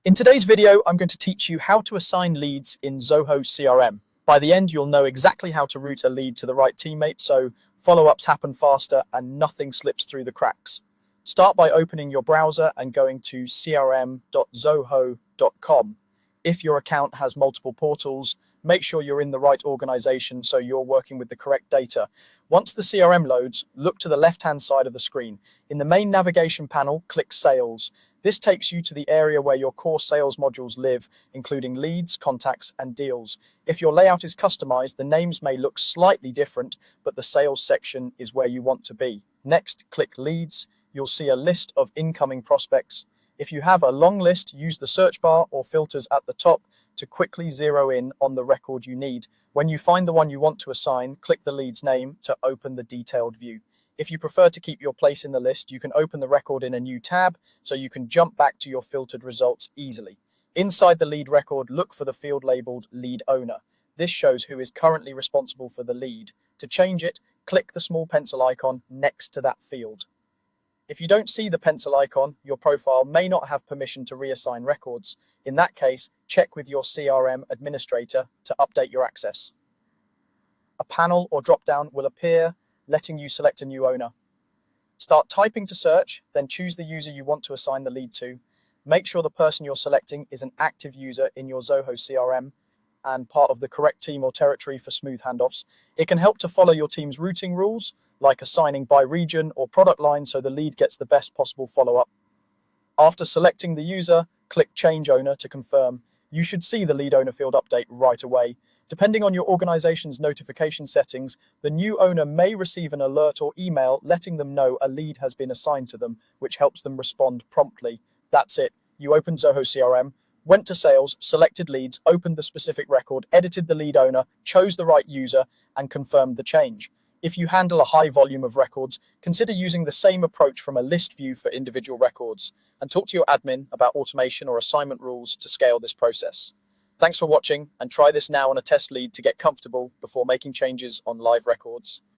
In today's video, I'm going to teach you how to assign leads in Zoho CRM. By the end, you'll know exactly how to route a lead to the right teammate, so follow-ups happen faster and nothing slips through the cracks. Start by opening your browser and going to crm.zoho.com. If your account has multiple portals, make sure you're in the right organization so you're working with the correct data. Once the CRM loads, look to the left-hand side of the screen. In the main navigation panel, click Sales. This takes you to the area where your core sales modules live, including leads, contacts, and deals. If your layout is customized, the names may look slightly different, but the sales section is where you want to be. Next, click Leads. You'll see a list of incoming prospects. If you have a long list, use the search bar or filters at the top to quickly zero in on the record you need. When you find the one you want to assign, click the lead's name to open the detailed view. If you prefer to keep your place in the list, you can open the record in a new tab so you can jump back to your filtered results easily. Inside the lead record, look for the field labeled Lead Owner. This shows who is currently responsible for the lead. To change it, click the small pencil icon next to that field. If you don't see the pencil icon, your profile may not have permission to reassign records. In that case, check with your CRM administrator to update your access. A panel or drop-down will appear, letting you select a new owner. Start typing to search, then choose the user you want to assign the lead to. Make sure the person you're selecting is an active user in your Zoho CRM and part of the correct team or territory for smooth handoffs. It can help to follow your team's routing rules, like assigning by region or product line so the lead gets the best possible follow-up. After selecting the user, click Change Owner to confirm. You should see the lead owner field update right away. Depending on your organization's notification settings, the new owner may receive an alert or email letting them know a lead has been assigned to them, which helps them respond promptly. That's it. You opened Zoho CRM, went to Sales, selected leads, opened the specific record, edited the lead owner, chose the right user, and confirmed the change. If you handle a high volume of records, consider using the same approach from a list view for individual records, and talk to your admin about automation or assignment rules to scale this process. Thanks for watching, and try this now on a test lead to get comfortable before making changes on live records.